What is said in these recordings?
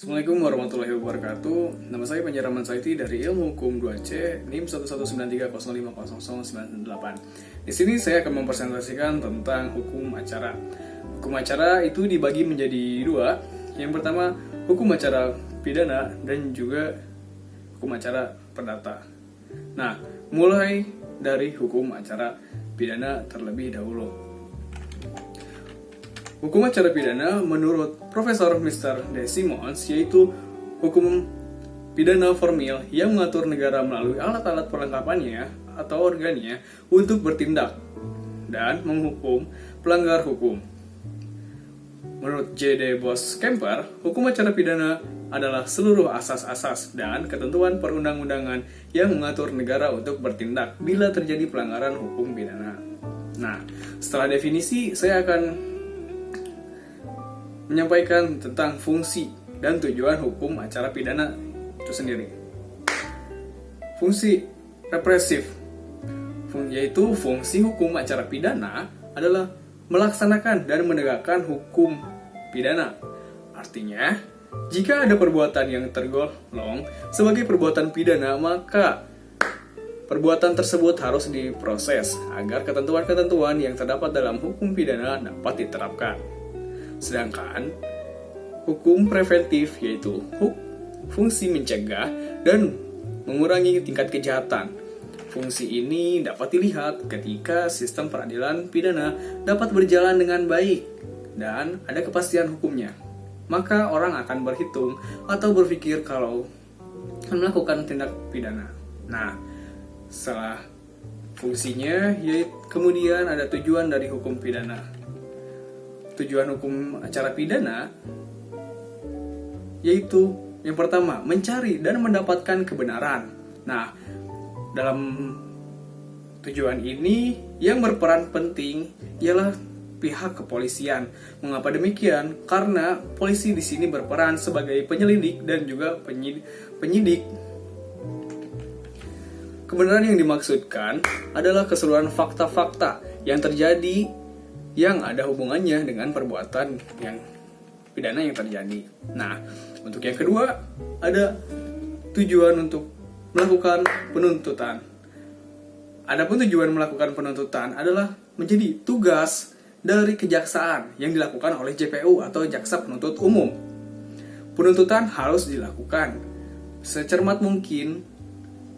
Assalamualaikum warahmatullahi wabarakatuh. Nama saya Panji Rahman Saiti dari Ilmu Hukum 2C, NIM 119305098. Di sini saya akan mempresentasikan tentang hukum acara. Hukum acara itu dibagi menjadi dua. Yang pertama, hukum acara pidana dan juga hukum acara perdata. Nah, mulai dari hukum acara pidana terlebih dahulu. Hukum acara pidana menurut Profesor Mr. D. Simons yaitu hukum pidana formil yang mengatur negara melalui alat-alat perlengkapannya atau organnya untuk bertindak dan menghukum pelanggar hukum. Menurut J. D. Bos-Kemper, hukum acara pidana adalah seluruh asas-asas dan ketentuan perundang-undangan yang mengatur negara untuk bertindak bila terjadi pelanggaran hukum pidana. Nah, setelah definisi, saya akan menyampaikan tentang fungsi dan tujuan hukum acara pidana itu sendiri. Fungsi represif, yaitu fungsi hukum acara pidana adalah melaksanakan dan menegakkan hukum pidana. Artinya, jika ada perbuatan yang tergolong sebagai perbuatan pidana, maka perbuatan tersebut harus diproses agar ketentuan-ketentuan yang terdapat dalam hukum pidana dapat diterapkan. Sedangkan hukum preventif yaitu fungsi mencegah dan mengurangi tingkat kejahatan. Fungsi ini dapat dilihat ketika sistem peradilan pidana dapat berjalan dengan baik dan ada kepastian hukumnya. Maka orang akan berhitung atau berpikir kalau melakukan tindak pidana. Nah, setelah fungsinya, yaitu kemudian ada tujuan dari hukum pidana. Tujuan hukum acara pidana yaitu yang pertama, mencari dan mendapatkan kebenaran. Nah, dalam tujuan ini yang berperan penting ialah pihak kepolisian. Mengapa demikian? Karena polisi di sini berperan sebagai penyelidik dan juga penyidik. Kebenaran yang dimaksudkan adalah keseluruhan fakta-fakta yang terjadi yang ada hubungannya dengan perbuatan yang pidana yang terjadi. Nah, untuk yang kedua, ada tujuan untuk melakukan penuntutan. Adapun tujuan melakukan penuntutan adalah menjadi tugas dari kejaksaan yang dilakukan oleh JPU atau Jaksa Penuntut Umum. Penuntutan harus dilakukan secermat mungkin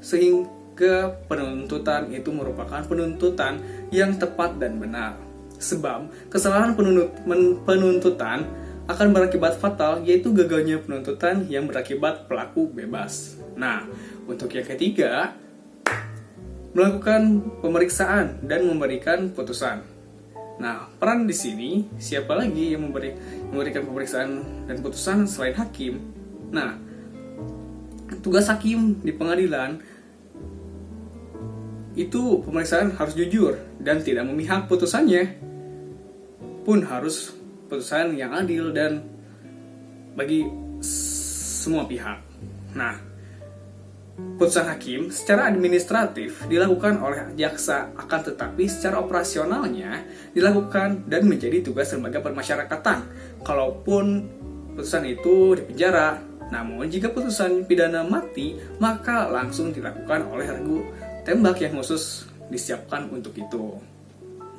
sehingga penuntutan itu merupakan penuntutan yang tepat dan benar. Sebab kesalahan penuntutan akan berakibat fatal, yaitu gagalnya penuntutan yang berakibat pelaku bebas. Nah, untuk yang ketiga, melakukan pemeriksaan dan memberikan putusan. Nah, peran di sini siapa lagi yang memberikan pemeriksaan dan putusan selain hakim? Nah, tugas hakim di pengadilan itu pemeriksaan harus jujur dan tidak memihak. Putusannya pun harus putusan yang adil dan bagi semua pihak. Nah, putusan hakim secara administratif dilakukan oleh jaksa, akan tetapi secara operasionalnya dilakukan dan menjadi tugas lembaga permasyarakatan. Kalaupun putusan itu di penjara, namun jika putusan pidana mati, maka langsung dilakukan oleh regu tembak yang khusus disiapkan untuk itu.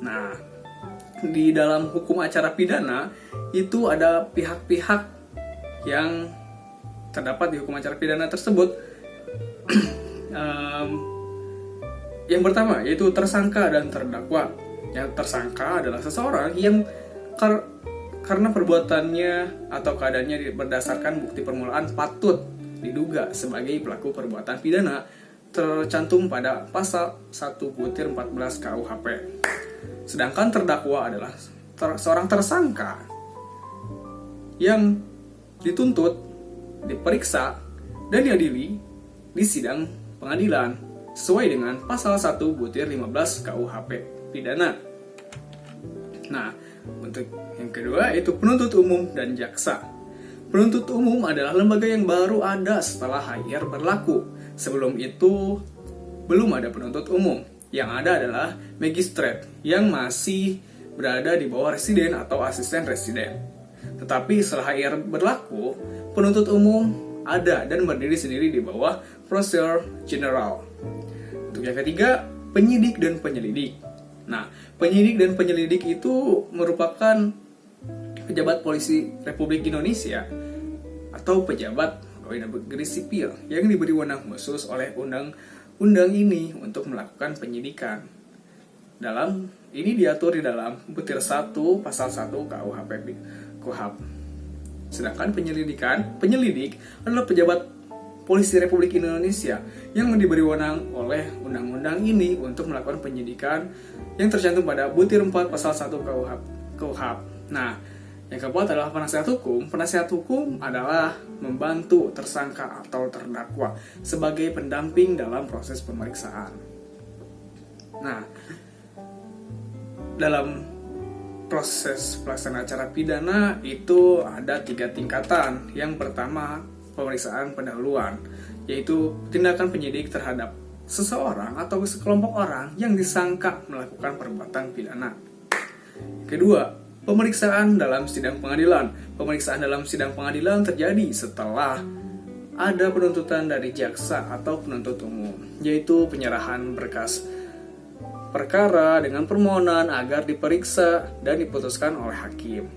Nah, di dalam hukum acara pidana itu ada pihak-pihak yang terdapat di hukum acara pidana tersebut. Yang pertama yaitu tersangka dan terdakwa. Yang tersangka adalah seseorang yang karena perbuatannya atau keadaannya berdasarkan bukti permulaan patut diduga sebagai pelaku perbuatan pidana tercantum pada pasal 1/14 KUHP. Sedangkan terdakwa adalah seorang tersangka yang dituntut, diperiksa, dan diadili di sidang pengadilan sesuai dengan pasal 1/15 KUHP pidana. Nah, untuk yang kedua itu penuntut umum dan jaksa. Penuntut umum adalah lembaga yang baru ada setelah HIR berlaku. Sebelum itu belum ada penuntut umum. Yang ada adalah magistrate yang masih berada di bawah residen atau asisten residen. Tetapi setelah HIR berlaku, penuntut umum ada dan berdiri sendiri di bawah Prosecutor General. Untuk yang ketiga, penyidik dan penyelidik. Nah, penyidik dan penyelidik itu merupakan pejabat polisi Republik Indonesia atau pejabat pegawai negeri sipil yang diberi wewenang khusus oleh undang-undang ini untuk melakukan penyidikan. Dalam ini diatur di dalam butir 1 pasal 1 KUHP. Sedangkan penyelidik adalah pejabat polisi Republik Indonesia yang diberi wewenang oleh undang-undang ini untuk melakukan penyidikan yang tercantum pada butir 4 pasal 1 KUHP. Nah, yang keempat adalah penasihat hukum. Penasihat hukum adalah membantu tersangka atau terdakwa sebagai pendamping dalam proses pemeriksaan. Nah, dalam proses pelaksanaan acara pidana itu ada 3 tingkatan. Yang pertama, pemeriksaan pendahuluan, yaitu tindakan penyidik terhadap seseorang atau sekelompok orang yang disangka melakukan perbuatan pidana. Kedua, pemeriksaan dalam sidang pengadilan. Pemeriksaan dalam sidang pengadilan terjadi setelah ada penuntutan dari jaksa atau penuntut umum, yaitu penyerahan berkas perkara dengan permohonan agar diperiksa dan diputuskan oleh hakim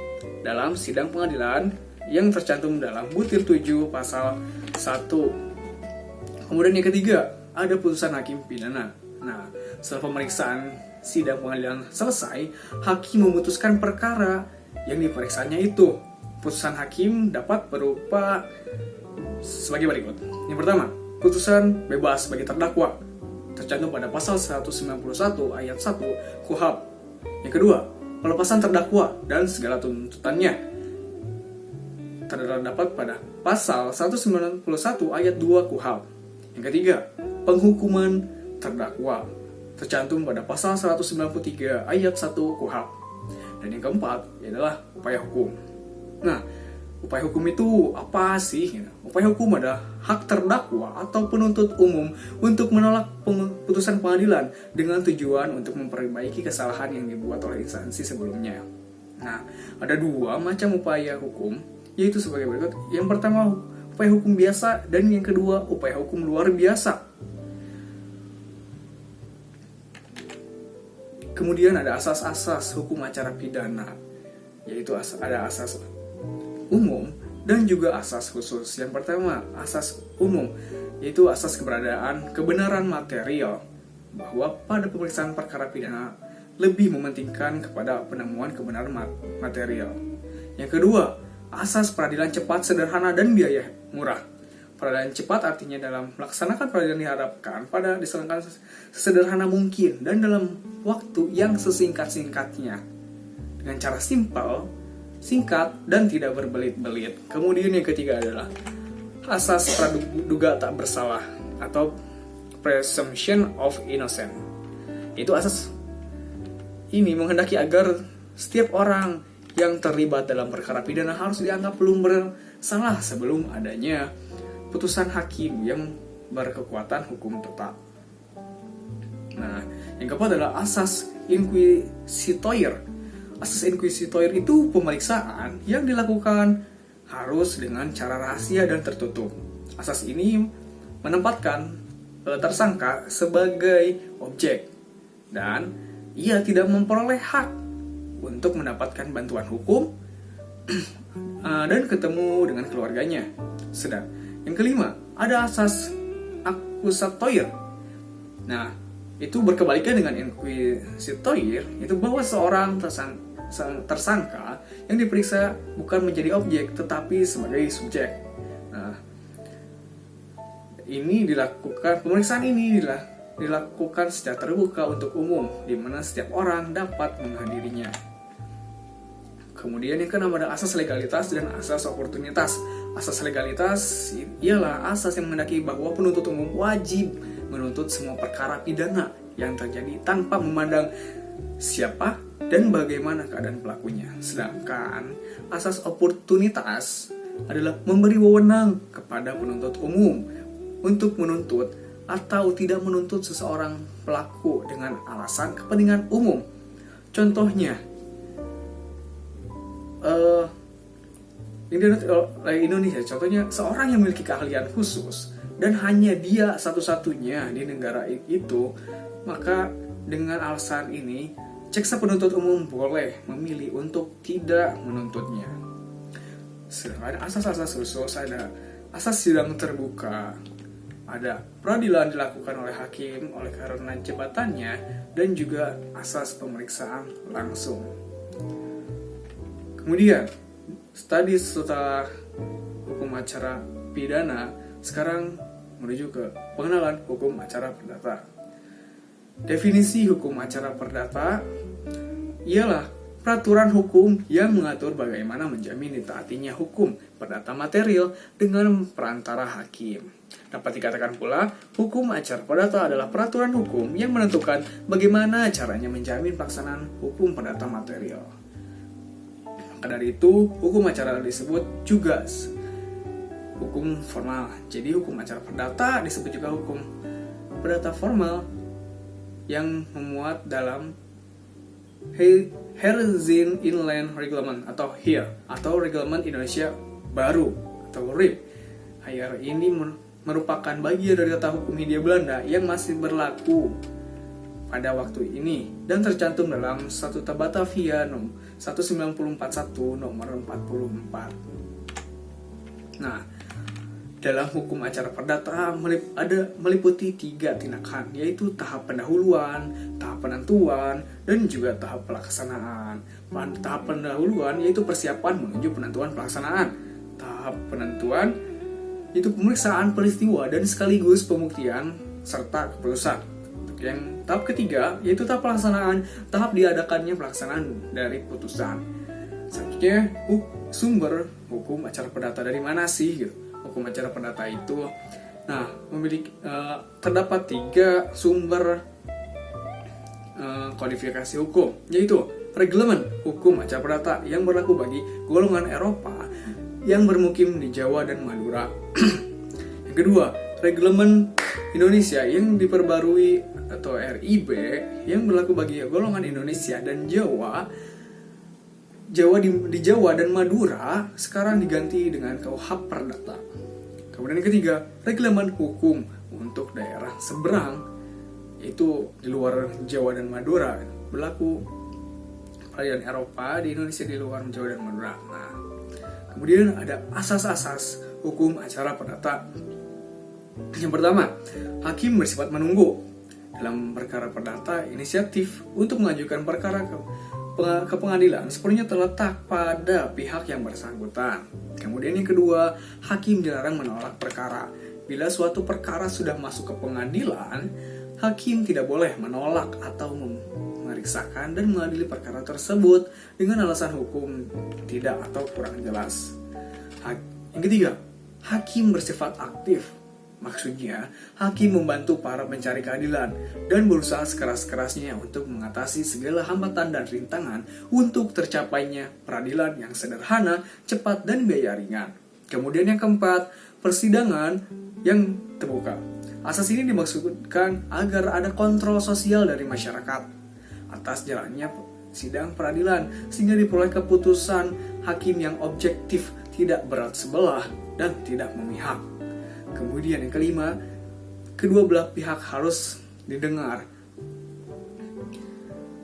dalam sidang pengadilan yang tercantum dalam butir 7 pasal 1. Kemudian yang ketiga, ada putusan hakim pidana. Nah, setelah pemeriksaan sidang pengadilan selesai, hakim memutuskan perkara yang diperiksanya itu. Putusan hakim dapat berupa sebagai berikut. Yang pertama, putusan bebas bagi terdakwa, tercantum pada pasal 191 ayat 1 KUHP. Yang kedua, pelepasan terdakwa dan segala tuntutannya, terdapat pada pasal 191 ayat 2 KUHP. Yang ketiga, penghukuman terdakwa, tercantum pada pasal 193 ayat 1 KUHP. Dan yang keempat adalah upaya hukum. Nah, upaya hukum itu apa sih? Upaya hukum adalah hak terdakwa atau penuntut umum untuk menolak putusan pengadilan dengan tujuan untuk memperbaiki kesalahan yang dibuat oleh instansi sebelumnya. Nah, ada 2 macam upaya hukum, yaitu sebagai berikut. Yang pertama, upaya hukum biasa, dan yang kedua, upaya hukum luar biasa. Kemudian ada asas-asas hukum acara pidana, yaitu ada asas umum dan juga asas khusus. Yang pertama, asas umum, yaitu asas kebenaran material, bahwa pada pemeriksaan perkara pidana lebih mementingkan kepada penemuan kebenaran material. Yang kedua, asas peradilan cepat, sederhana, dan biaya murah. Peradilan cepat artinya dalam melaksanakan peradilan diharapkan pada diselenggarakan sesederhana mungkin dan dalam waktu yang sesingkat-singkatnya dengan cara simpel, singkat, dan tidak berbelit-belit. Kemudian yang ketiga adalah asas praduga tak bersalah atau presumption of innocence. Itu asas ini menghendaki agar setiap orang yang terlibat dalam perkara pidana harus dianggap belum bersalah sebelum adanya putusan hakim yang berkekuatan hukum tetap. Nah, yang keempat adalah asas inquisitoire. Asas inquisitoire itu pemeriksaan yang dilakukan harus dengan cara rahasia dan tertutup. Asas ini menempatkan tersangka sebagai objek dan ia tidak memperoleh hak untuk mendapatkan bantuan hukum dan ketemu dengan keluarganya. Yang kelima, ada asas accusatoire. Nah, itu berkebalikan dengan inquisitoire, itu bahwa seorang tersangka yang diperiksa bukan menjadi objek tetapi sebagai subjek. Nah, pemeriksaan ini dilakukan secara terbuka untuk umum, di mana setiap orang dapat menghadirinya. Kemudian yang keenam ada asas legalitas dan asas oportunitas. Asas legalitas ialah asas yang menghendaki bahwa penuntut umum wajib menuntut semua perkara pidana yang terjadi tanpa memandang siapa dan bagaimana keadaan pelakunya. Sedangkan asas oportunitas adalah memberi wewenang kepada penuntut umum untuk menuntut atau tidak menuntut seseorang pelaku dengan alasan kepentingan umum. Contohnya, yang dianut oleh Indonesia. Contohnya seorang yang memiliki keahlian khusus dan hanya dia satu-satunya di negara itu, maka dengan alasan ini jaksa penuntut umum boleh memilih untuk tidak menuntutnya. Sedangkan asas-asas khusus ada asas sidang terbuka, ada peradilan dilakukan oleh hakim oleh karena jabatannya, dan juga asas pemeriksaan langsung. Kemudian, tadi setelah hukum acara pidana, sekarang menuju ke pengenalan hukum acara perdata. Definisi hukum acara perdata ialah peraturan hukum yang mengatur bagaimana menjamin ditaatinya hukum perdata material dengan perantara hakim. Dapat dikatakan pula, hukum acara perdata adalah peraturan hukum yang menentukan bagaimana caranya menjamin pelaksanaan hukum perdata material. Maka dari itu, hukum acara disebut juga hukum formal. Jadi hukum acara perdata disebut juga hukum perdata formal yang memuat dalam Herzin Inland Reglement atau HIR atau Reglement Indonesia Baru atau RIB. HIR ini merupakan bagian dari tata hukum Hindia Belanda yang masih berlaku pada waktu ini dan tercantum dalam Statuta Batavia nomor 1941 nomor 44. Nah, dalam hukum acara perdata meliputi 3 tindakan, yaitu tahap pendahuluan, tahap penentuan, dan juga tahap pelaksanaan. Tahap pendahuluan yaitu persiapan menuju penentuan pelaksanaan. Tahap penentuan itu pemeriksaan peristiwa dan sekaligus pembuktian serta keputusan. Yang tahap ketiga yaitu tahap pelaksanaan, tahap diadakannya pelaksanaan dari putusan. Selanjutnya, sumber hukum acara perdata dari mana sih gitu? Hukum acara perdata itu memiliki terdapat 3 sumber kodifikasi hukum, yaitu reglemen hukum acara perdata yang berlaku bagi golongan Eropa yang bermukim di Jawa dan Madura. Yang kedua, reglemen Indonesia yang diperbarui atau RIB yang berlaku bagi golongan Indonesia dan Jawa di Jawa dan Madura sekarang diganti dengan KUHP Perdata. Kemudian yang ketiga, reglemen hukum untuk daerah seberang, yaitu di luar Jawa dan Madura, berlaku peradilan Eropa di Indonesia di luar Jawa dan Madura. Nah, kemudian ada asas-asas hukum acara perdata. Yang pertama, hakim bersifat menunggu. Dalam perkara perdata, inisiatif untuk mengajukan perkara ke pengadilan sepenuhnya terletak pada pihak yang bersangkutan. Kemudian yang kedua, hakim dilarang menolak perkara. Bila suatu perkara sudah masuk ke pengadilan, hakim tidak boleh menolak atau memeriksakan dan mengadili perkara tersebut dengan alasan hukum tidak atau kurang jelas. Yang ketiga, hakim bersifat aktif. Maksudnya, hakim membantu para pencari keadilan dan berusaha sekeras-kerasnya untuk mengatasi segala hambatan dan rintangan untuk tercapainya peradilan yang sederhana, cepat, dan biaya ringan. Kemudian yang keempat, persidangan yang terbuka. Asas ini dimaksudkan agar ada kontrol sosial dari masyarakat atas jalannya sidang peradilan, sehingga diperoleh keputusan hakim yang objektif, tidak berat sebelah, dan tidak memihak. Kemudian yang kelima, kedua belah pihak harus didengar.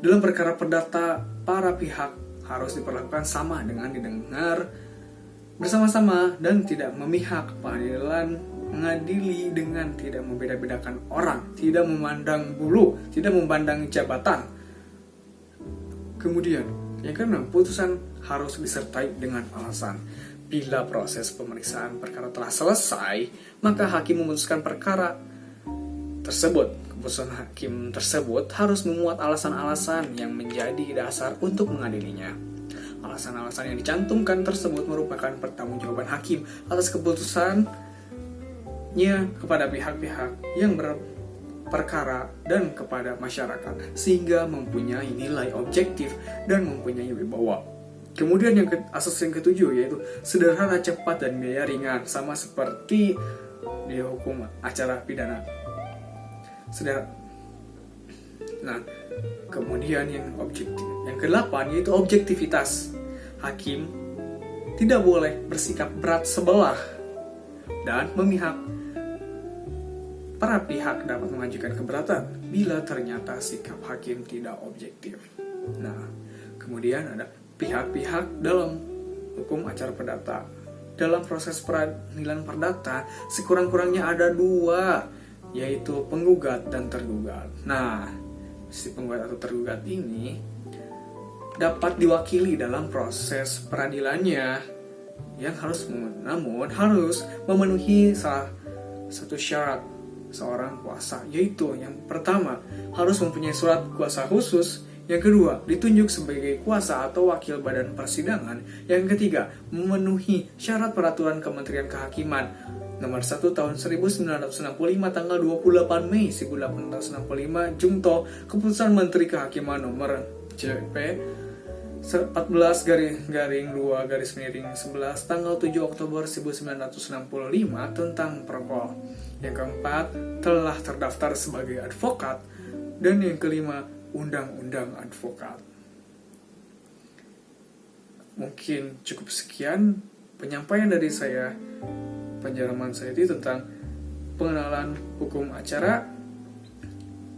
Dalam perkara perdata, para pihak harus diperlakukan sama dengan didengar bersama-sama dan tidak memihak. Pengadilan mengadili dengan tidak membeda-bedakan orang, tidak memandang bulu, tidak memandang jabatan. Kemudian, yang keenam, putusan harus disertai dengan alasan. Bila proses pemeriksaan perkara telah selesai, maka hakim memutuskan perkara tersebut. Keputusan hakim tersebut harus memuat alasan-alasan yang menjadi dasar untuk mengadilinya. Alasan-alasan yang dicantumkan tersebut merupakan pertanggungjawaban hakim atas keputusannya kepada pihak-pihak yang berperkara dan kepada masyarakat, sehingga mempunyai nilai objektif dan mempunyai wibawa. Kemudian asas yang ketujuh yaitu sederhana, cepat, dan biaya ringan, sama seperti di hukum acara pidana. Nah, kemudian yang ke-8 yaitu objektivitas. Hakim tidak boleh bersikap berat sebelah dan memihak. Para pihak dapat mengajukan keberatan bila ternyata sikap hakim tidak objektif. Nah, kemudian ada pihak-pihak dalam hukum acara perdata. Dalam proses peradilan perdata, sekurang-kurangnya ada dua, yaitu penggugat dan tergugat. Nah, si penggugat atau tergugat ini dapat diwakili dalam proses peradilannya yang harus memenuhi salah satu syarat seorang kuasa, yaitu yang pertama harus mempunyai surat kuasa khusus, yang kedua ditunjuk sebagai kuasa atau wakil badan persidangan, yang ketiga memenuhi syarat peraturan Kementerian Kehakiman nomor 1 tahun 1965 tanggal 28 Mei 1865 Jungto Keputusan Menteri Kehakiman nomor CP 14/2/11 tanggal 7 Oktober 1965 tentang Perpol. Yang keempat, telah terdaftar sebagai advokat. Dan yang kelima, Undang-Undang Advokat. Mungkin cukup sekian penyampaian dari saya, penjelasan saya itu tentang pengenalan hukum acara.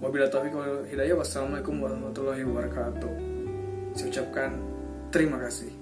Wabillahi taufiq wal hidayah. Wassalamualaikum warahmatullahi wabarakatuh. Saya ucapkan terima kasih.